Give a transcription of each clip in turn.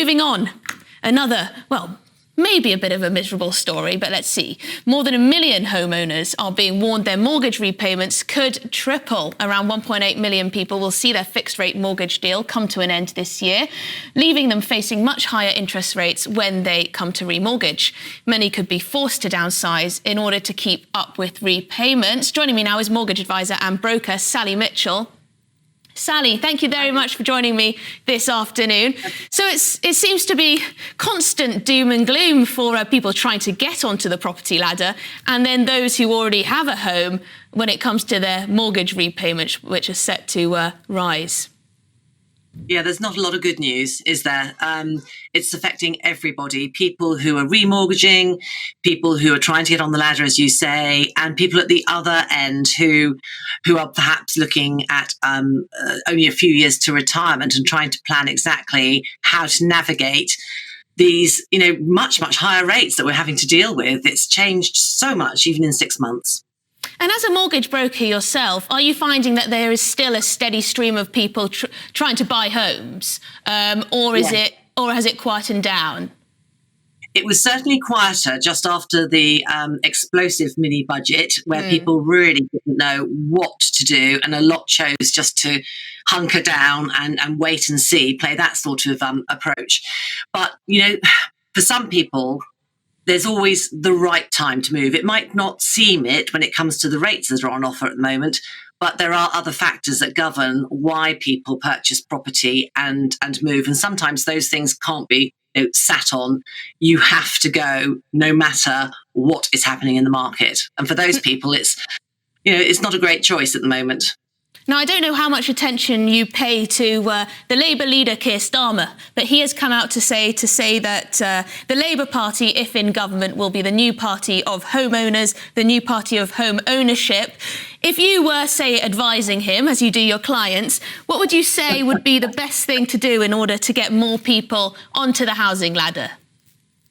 moving on. Another, well, maybe a bit of a miserable story, but let's see. More than 1 million homeowners are being warned their mortgage repayments could triple. Around 1.8 million people will see their fixed rate mortgage deal come to an end this year, leaving them facing much higher interest rates when they come to remortgage. Many could be forced to downsize in order to keep up with repayments. Joining me now is mortgage advisor and broker Sally Mitchell. Sally, thank you very much for joining me this afternoon. So it seems to be constant doom and gloom for people trying to get onto the property ladder, and then those who already have a home when it comes to their mortgage repayments, which are set to rise. Yeah, there's not a lot of good news, is there? It's affecting everybody. People who are remortgaging, people who are trying to get on the ladder, as you say, and people at the other end who are perhaps looking at only a few years to retirement and trying to plan exactly how to navigate these, much, much higher rates that we're having to deal with. It's changed so much, even in 6 months. And as a mortgage broker yourself, are you finding that there is still a steady stream of people trying to buy homes, or has it quietened down? It was certainly quieter just after the explosive mini budget, where people really didn't know what to do, and a lot chose just to hunker down and wait and see, play that sort of approach. But for some people, there's always the right time to move. It might not seem it when it comes to the rates that are on offer at the moment, but there are other factors that govern why people purchase property and move. And sometimes those things can't be sat on. You have to go no matter what is happening in the market. And for those people, it's not a great choice at the moment. Now, I don't know how much attention you pay to the Labour leader, Keir Starmer, but he has come out to say that the Labour Party, if in government, will be the new party of homeowners, the new party of home ownership. If you were, say, advising him, as you do your clients, what would you say would be the best thing to do in order to get more people onto the housing ladder?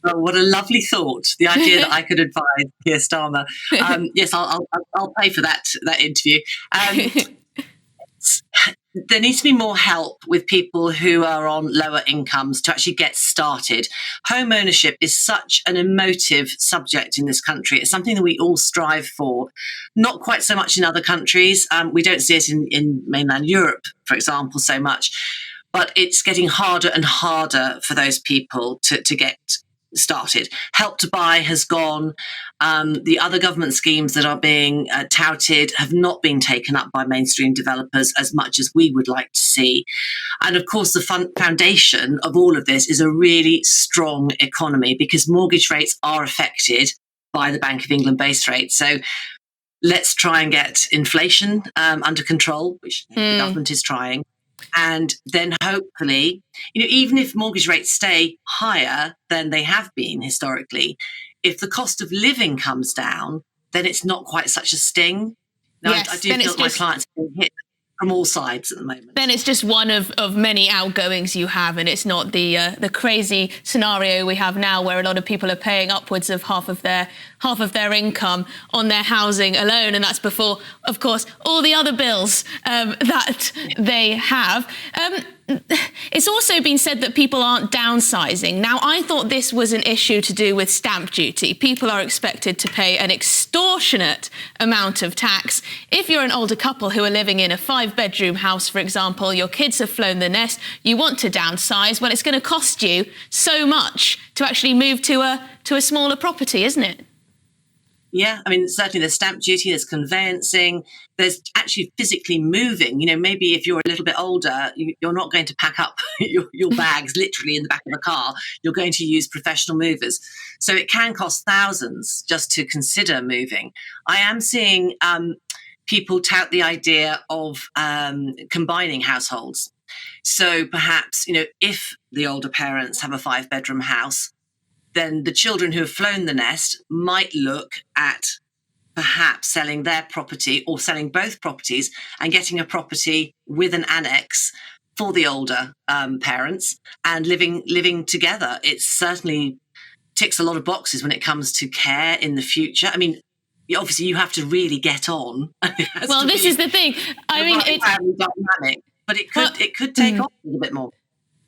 Oh, what a lovely thought! The idea that I could advise Keir Starmer. Yes, I'll pay for that interview. There needs to be more help with people who are on lower incomes to actually get started. Home ownership is such an emotive subject in this country. It's something that we all strive for. Not quite so much in other countries. We don't see it in mainland Europe, for example, so much. But it's getting harder and harder for those people to get started. Help to Buy has gone. The other government schemes that are being touted have not been taken up by mainstream developers as much as we would like to see. And of course, the foundation of all of this is a really strong economy, because mortgage rates are affected by the Bank of England base rate. So let's try and get inflation under control, which the government is trying. And then hopefully, even if mortgage rates stay higher than they have been historically, if the cost of living comes down, then it's not quite such a sting. Now, yes, I do feel that my clients are being hit from all sides at the moment. Then it's just one of many outgoings you have, and it's not the crazy scenario we have now where a lot of people are paying upwards of half of their income on their housing alone, and that's before, of course, all the other bills that they have. It's also been said that people aren't downsizing. Now, I thought this was an issue to do with stamp duty. People are expected to pay an extortionate amount of tax. If you're an older couple who are living in a 5-bedroom house, for example, your kids have flown the nest, you want to downsize, well, it's going to cost you so much to actually move to a smaller property, isn't it? Yeah, I mean, certainly there's stamp duty, there's conveyancing, there's actually physically moving. Maybe if you're a little bit older, you're not going to pack up your bags literally in the back of a car. You're going to use professional movers. So it can cost thousands just to consider moving. I am seeing people tout the idea of combining households. So perhaps, if the older parents have a 5-bedroom house, then the children who have flown the nest might look at perhaps selling their property or selling both properties and getting a property with an annex for the older parents and living together. It certainly ticks a lot of boxes when it comes to care in the future. I mean, obviously you have to really get on. Well, this is the thing. I mean, it's dynamic, but it could take off a little bit more.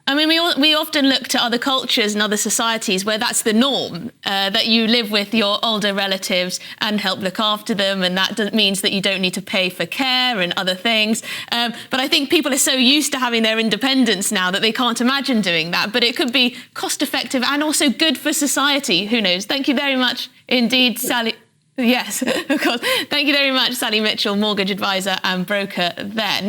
I mean, we often look to other cultures and other societies where that's the norm, that you live with your older relatives and help look after them, and that means that you don't need to pay for care and other things. But I think people are so used to having their independence now that they can't imagine doing that. But it could be cost-effective and also good for society. Who knows? Thank you very much indeed, Sally. Yes, of course. Thank you very much, Sally Mitchell, mortgage advisor and broker there.